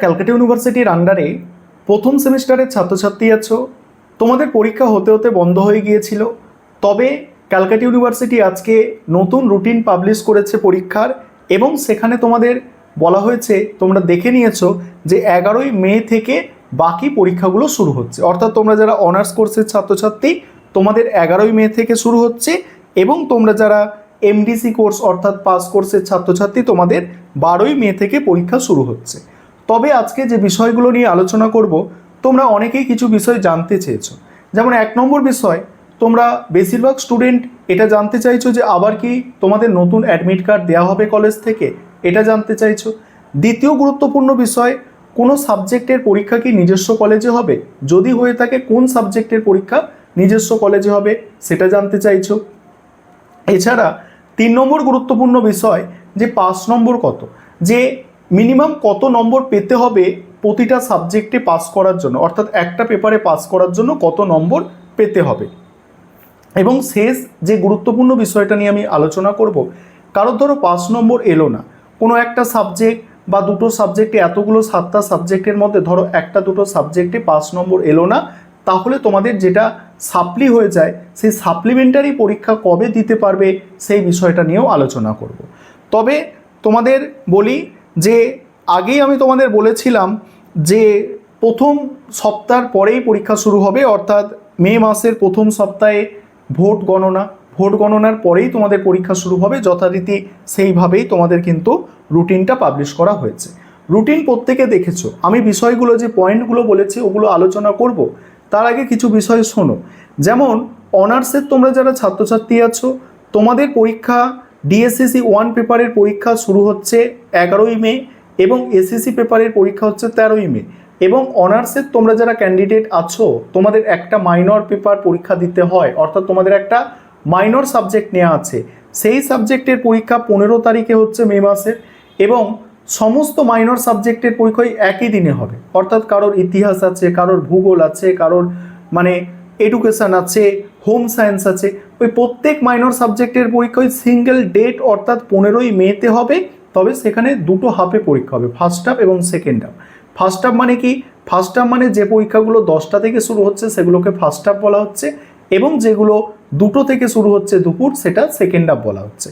ক্যালকাটা ইউনিভার্সিটির আন্ডারে প্রথম সেমিস্টারের ছাত্রছাত্রী আছো, তোমাদের পরীক্ষা হতে হতে বন্ধ হয়ে গিয়েছিল। তবে ক্যালকাটা ইউনিভার্সিটি আজকে নতুন রুটিন পাবলিশ করেছে পরীক্ষার, এবং সেখানে তোমাদের বলা হয়েছে, তোমরা দেখে নিয়েছো যে 11ই মে থেকে বাকি পরীক্ষাগুলো শুরু হচ্ছে। অর্থাৎ তোমরা যারা অনার্স কোর্সের ছাত্রছাত্রী, তোমাদের 11ই মে থেকে শুরু হচ্ছে, এবং তোমরা যারা এমডিসি কোর্স অর্থাৎ পাস কোর্সের ছাত্রছাত্রী, তোমাদের 12ই মে থেকে পরীক্ষা শুরু হচ্ছে। তবে আজকে যে বিষয়গুলো নিয়ে আলোচনা করব, তোমরা অনেকেই কিছু বিষয় জানতে চেয়েছো। যেমন 1 নম্বর বিষয়, তোমরা বেশিরভাগ স্টুডেন্ট এটা জানতে চাইছো যে আবার কি তোমাদের নতুন অ্যাডমিট কার্ড দেওয়া হবে কলেজ থেকে, এটা জানতে চাইছো। দ্বিতীয় গুরুত্বপূর্ণ বিষয়, কোনো সাবজেক্টের পরীক্ষা কি নিজস্ব কলেজে হবে, যদি হয়ে থাকে কোন সাবজেক্টের পরীক্ষা নিজস্ব কলেজে হবে, সেটা জানতে চাইছো। এছাড়া 3 নম্বর গুরুত্বপূর্ণ বিষয় যে পাস নম্বর কত, যে মিনিমাম কত নম্বর পেতে হবে প্রতিটা সাবজেক্টে পাস করার জন্য, অর্থাৎ একটা পেপারে পাস করার জন্য কত নম্বর পেতে হবে। এবং শেষ যে গুরুত্বপূর্ণ বিষয়টা নিয়ে আমি আলোচনা করব, কারোর ধরো পাস নম্বর এলো না, কোনো একটা সাবজেক্ট বা দুটো সাবজেক্টে, এতগুলো 7টা সাবজেক্টের মধ্যে ধরো একটা দুটো সাবজেক্টে পাস নম্বর এলো না, তাহলে তোমাদের যেটা সাপ্লি হয়ে যায়, সেই সাপ্লিমেন্টারি পরীক্ষা কবে দিতে পারবে, সেই বিষয়টা নিয়েও আলোচনা করব। তবে তোমাদের বলি যে আগেই আমি তোমাদের বলেছিলাম যে প্রথম সপ্তাহের পরেই পরীক্ষা শুরু হবে, অর্থাৎ মে মাসের প্রথম সপ্তাহে ভোট গণনার পরেই তোমাদের পরীক্ষা শুরু হবে যথারীতি। সেইভাবেই তোমাদের কিন্তু রুটিনটা পাবলিশ করা হয়েছে। রুটিন প্রত্যেকে দেখেছো, আমি বিষয়গুলো যে পয়েন্টগুলো বলেছি ওগুলো আলোচনা করব। তার আগে কিছু বিষয় শোনো। যেমন অনার্সের তোমরা যারা ছাত্রছাত্রী আছো, তোমাদের পরীক্ষা ডিএসসিসি 1 পেপারের পরীক্ষা শুরু হচ্ছে 11ই মে, এবং এসএসসি পেপারের পরীক্ষা হচ্ছে 13ই মে। এবং অনার্সের তোমরা যারা ক্যান্ডিডেট আছো, তোমাদের একটা মাইনর পেপার পরীক্ষা দিতে হয়, অর্থাৎ তোমাদের একটা মাইনর সাবজেক্ট নেওয়া আছে, সেই সাবজেক্টের পরীক্ষা 15 তারিখে হচ্ছে মে মাসের। এবং সমস্ত মাইনর সাবজেক্টের পরীক্ষাই একই দিনে হবে, অর্থাৎ কারোর ইতিহাস আছে, কারোর ভূগোল আছে, কারোর মানে এডুকেশান আছে, হোম সায়েন্স আছে, ওই প্রত্যেক মাইনর সাবজেক্টের পরীক্ষা ওই সিঙ্গেল ডেট অর্থাৎ 15ই মেতে হবে। তবে সেখানে দুটো হাফে পরীক্ষা হবে, ফার্স্ট হাফ এবং সেকেন্ড হাফ। ফার্স্ট হাফ মানে কি? ফার্স্ট হাফ মানে যে পরীক্ষাগুলো 10টা থেকে শুরু হচ্ছে সেগুলোকে ফার্স্ট হাফ বলা হচ্ছে, এবং যেগুলো 2টো থেকে শুরু হচ্ছে দুপুর, সেটা সেকেন্ড হাফ বলা হচ্ছে।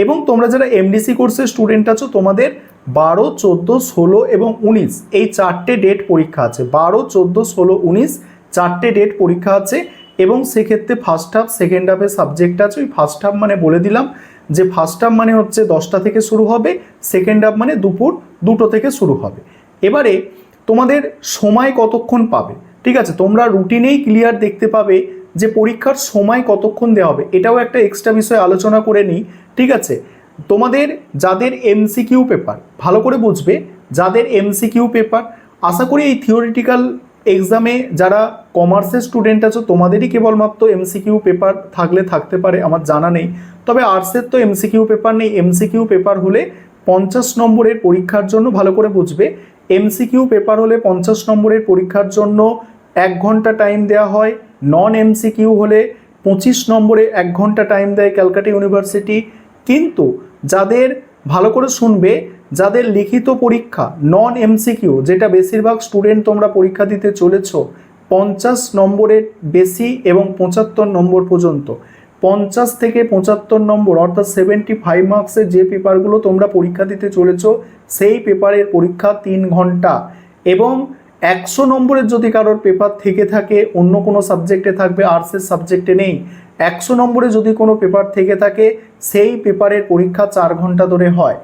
এবং তোমরা যারা এমডিসি কোর্সের স্টুডেন্ট আছো, তোমাদের 12, 14, 16 এবং 19 এই 4টে ডেট পরীক্ষা আছে। 12, 14, 16, 19 4টে ডেট পরীক্ষা আছে। এবং সেক্ষেত্রে ফার্স্ট হাফ সেকেন্ড হাফের সাবজেক্ট আছে। ওই ফার্স্ট হাফ মানে বলে দিলাম যে ফার্স্ট হাফ মানে হচ্ছে 10টা থেকে শুরু হবে, সেকেন্ড হাফ মানে দুপুর 2টো থেকে শুরু হবে। এবারে তোমাদের সময় কতক্ষণ পাবে, ঠিক আছে, তোমরা রুটিনেই ক্লিয়ার দেখতে পাবে যে পরীক্ষার সময় কতক্ষণ দেওয়া হবে। এটাও একটা এক্সট্রা বিষয় আলোচনা করে নিই, ঠিক আছে। তোমাদের যাদের এমসিকিউ পেপার, ভালো করে বুঝবে, যাদের এমসিকিউ পেপার, আশা করি এই থিওরিটিক্যাল এক্সামে যারা কমার্সের স্টুডেন্ট আছো তোমাদেরই কেবলমাত্র এমসিকিউ পেপার থাকলে থাকতে পারে, আমার জানা নেই। তবে আর্টসের তো এমসিকিউ পেপার নেই। এমসিকিউ পেপার হলে 50 নম্বরের পরীক্ষার জন্য, ভালো করে বুঝবে, এমসিকিউ পেপার হলে 50 নম্বরের পরীক্ষার জন্য 1 ঘন্টা টাইম দেওয়া হয়। নন এমসিকিউ হলে 25 নম্বরে 1 ঘন্টা টাইম দেয় ক্যালকাটা ইউনিভার্সিটি। কিন্তু যাদের, ভালো করে শুনবে, যাদের লিখিত পরীক্ষা নন এমসিকিউ, যেটা বেশিরভাগ স্টুডেন্ট তোমরা পরীক্ষা দিতে চলেছো, 50 নম্বরের বেশি এবং 75 নম্বর পর্যন্ত, 50 থেকে 75 নম্বর অর্থাৎ 75 মার্কসের যে পেপারগুলো তোমরা পরীক্ষা দিতে চলেছো, সেই পেপারের পরীক্ষা 3 ঘন্টা। এবং 100 নম্বরের যদি কারোর পেপার থেকে থাকে, অন্য কোনো সাবজেক্টে থাকবে, আর্টসের সাবজেক্টে নেই, 100 নম্বরে যদি কোনো পেপার থেকে থাকে, সেই পেপারের পরীক্ষা 4 ঘন্টা ধরে হয়।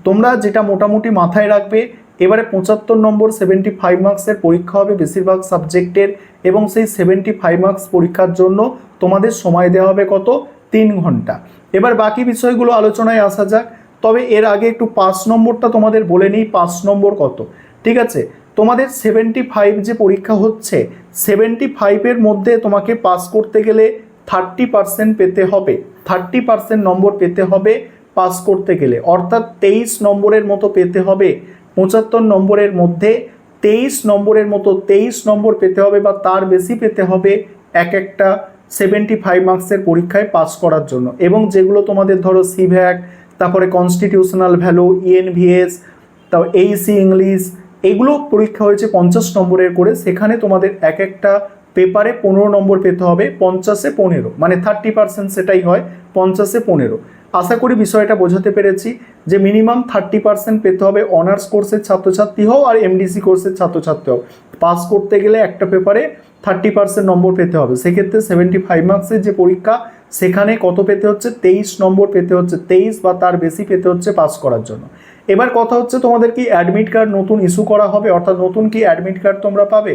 তোমরা যেটা মোটামুটি মাথায় রাখবে, এবারে 75 নম্বর 75 মার্কসের পরীক্ষা হবে বেশিরভাগ সাবজেক্টের, এবং সেই 75 মার্কস পরীক্ষার জন্য তোমাদের সময় দেওয়া হবে কত? 3 ঘন্টা। এবার বাকি বিষয়গুলো আলোচনায় আসা যাক। তবে এর আগে একটু 5 নম্বরটা তোমাদের বলে নিই, 5 নম্বর কত, ঠিক আছে। তোমাদের 75 যে পরীক্ষা হচ্ছে, 75-এর মধ্যে তোমাকে পাস করতে গেলে 30% পেতে হবে, 30% নম্বর পেতে হবে পাস করতে গেলে, অর্থাৎ 23 নম্বরের মতো পেতে হবে। 75 নম্বরের মধ্যে 23 নম্বরের মতো 23 নম্বর পেতে হবে বা তার বেশি পেতে হবে এক একটা 75 মার্কসের পরীক্ষায় পাস করার জন্য। এবং যেগুলো তোমাদের ধরো সিভ্যাক, তারপরে কনস্টিটিউশনাল ভ্যালু, ইএনভিএস, তাও এইসি ইংলিশ, এগুলো পরীক্ষা হয়েছে 50 নম্বরের করে, সেখানে তোমাদের এক একটা পেপারে 15 নম্বর পেতে হবে, 50-এ 15 মানে 30%, সেটাই হয় 50-এ 15। আশা করি বিষয়টা বোঝাতে পেরেছি যে মিনিমাম 30% পেতে হবে, অনার্স কোর্সের ছাত্রছাত্রী হও আর এমডিসি কোর্সের ছাত্রছাত্রী হও। পাস করতে গেলে একটা পেপারে 30% নম্বর পেতে হবে, সেক্ষেত্রে 75 মার্কসের যে পরীক্ষা সেখানে কত পেতে হচ্ছে, 23 নম্বর পেতে হচ্ছে, 23 বা তার বেশি পেতে হচ্ছে পাস করার জন্য। এবার কথা হচ্ছে তোমাদের কি অ্যাডমিট কার্ড নতুন ইস্যু করা হবে, অর্থাৎ নতুন কি অ্যাডমিট কার্ড তোমরা পাবে?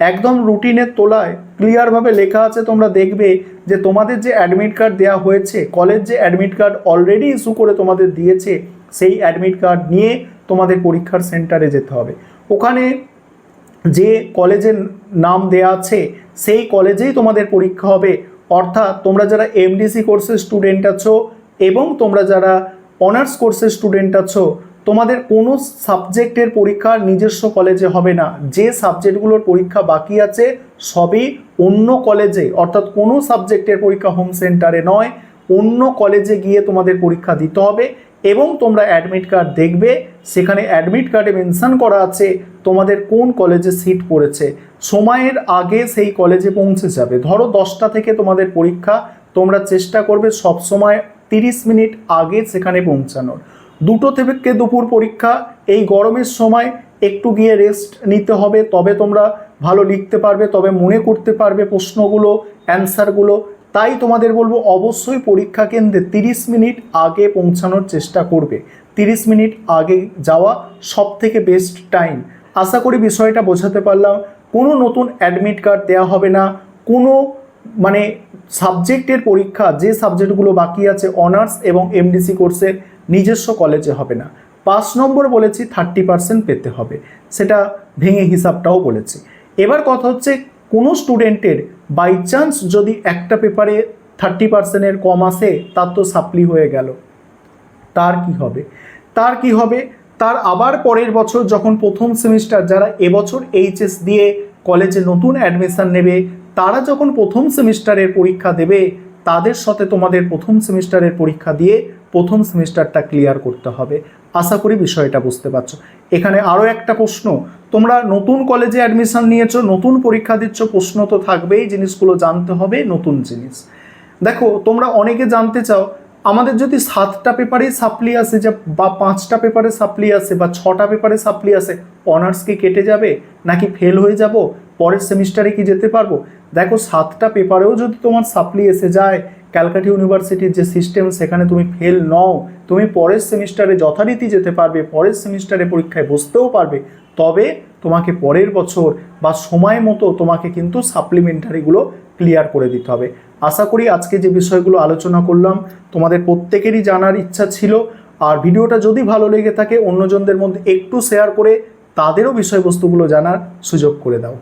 একদম রুটিনের তোলায় ক্লিয়ারভাবে লেখা আছে, তোমরা দেখবে যে তোমাদের যে অ্যাডমিট কার্ড দেওয়া হয়েছে, কলেজ যে অ্যাডমিট কার্ড অলরেডি ইস্যু করে তোমাদের দিয়েছে, সেই অ্যাডমিট কার্ড নিয়ে তোমাদের পরীক্ষার সেন্টারে যেতে হবে। ওখানে যে কলেজের নাম দেয়া আছে সেই কলেজেই তোমাদের পরীক্ষা হবে। অর্থাৎ তোমরা যারা এমডিসি কোর্সের স্টুডেন্ট আছো এবং তোমরা যারা অনার্স কোর্সের স্টুডেন্ট আছো, তোমাদের কোনো সাবজেক্টের পরীক্ষা নিজস্ব কলেজে হবে না। যে সাবজেক্টগুলোর পরীক্ষা বাকি আছে সবই অন্য কলেজে, অর্থাৎ কোনো সাবজেক্টের পরীক্ষা হোম সেন্টারে নয়, অন্য কলেজে গিয়ে তোমাদের পরীক্ষা দিতে হবে। এবং তোমরা অ্যাডমিট কার্ড দেখবে, সেখানে অ্যাডমিট কার্ডে মেনশন করা আছে তোমাদের কোন কলেজে সিট পড়েছে, সময়ের আগে সেই কলেজে পৌঁছে যাবে। ধরো 10টা থেকে তোমাদের পরীক্ষা, তোমরা চেষ্টা করবে সব সময় 30 মিনিট আগে সেখানে পৌঁছানোর। 2টো থেকে দুপুর পরীক্ষা, এই গরমের সময় একটু গিয়ে রেস্ট নিতে হবে, তবে তোমরা ভালো লিখতে পারবে, তবে মনে করতে পারবে প্রশ্নগুলো, অ্যান্সারগুলো। তাই তোমাদের বলবো অবশ্যই পরীক্ষা কেন্দ্রে 30 মিনিট আগে পৌঁছানোর চেষ্টা করবে। 30 মিনিট আগে যাওয়া সব থেকে বেস্ট টাইম। আশা করি বিষয়টা বোঝাতে পারলাম। কোনো নতুন অ্যাডমিট কার্ড দেওয়া হবে না, কোনো মানে সাবজেক্টের পরীক্ষা যে সাবজেক্টগুলো বাকি আছে অনার্স এবং এমডিসি কোর্সের নিজস্ব কলেজে হবে না। 5 নম্বর বলেছি 30% পেতে হবে, সেটা ভেঙে হিসাবটাও বলেছি। এবার কথা হচ্ছে কোনো স্টুডেন্টের বাই চান্স যদি একটা পেপারে 30%-এর কম আসে, তার তো সাপ্লি হয়ে গেল, তার কি হবে? তার আবার পরের বছর যখন প্রথম সেমিস্টার, যারা এবছর এইচএস দিয়ে কলেজে নতুন অ্যাডমিশন নেবে, তারা যখন প্রথম সেমিস্টারের পরীক্ষা দেবে, তাদের সাথে তোমাদের প্রথম সেমিস্টারের পরীক্ষা দিয়ে প্রথম সেমিস্টারটা ক্লিয়ার করতে হবে। আশা করি বিষয়টা বুঝতে পারছো। এখানে আরও একটা প্রশ্ন, তোমরা নতুন কলেজে অ্যাডমিশন নিয়েছো, নতুন পরীক্ষা দিচ্ছ, প্রশ্ন তো থাকবেই, জিনিসগুলো জানতে হবে, নতুন জিনিস। দেখো তোমরা অনেকে জানতে চাও আমাদের যদি 7টা পেপারে সাপ্লি আসে বা 5টা পেপারে সাপ্লি আসে বা 6টা পেপারে সাপ্লি আসে, অনার্স কি কেটে যাবে নাকি ফেল হয়ে যাব, পরের সেমিস্টারে কি যেতে পারবো? দেখো 7টা পেপারেও যদি তোমার সাপ্লি এসে যায়, ক্যালকাটা ইউনিভার্সিটির যে সিস্টেম, সেখানে তুমি ফেল নও, তুমি পরের সেমিস্টারে যথারীতি যেতে পারবে, পরের সেমিস্টারে পরীক্ষায় বসতেও পারবে। তবে তোমাকে পরের বছর বা সময় মতো তোমাকে কিন্তু সাপ্লিমেন্টারিগুলো ক্লিয়ার করে দিতে হবে। আশা করি আজকে যে বিষয়গুলো আলোচনা করলাম তোমাদের প্রত্যেকেরই জানার ইচ্ছা ছিল। আর ভিডিওটা যদি ভালো লেগে থাকে অন্যজনদের মধ্যে একটু শেয়ার করে তাদেরও বিষয়বস্তুগুলো জানার সুযোগ করে দাও।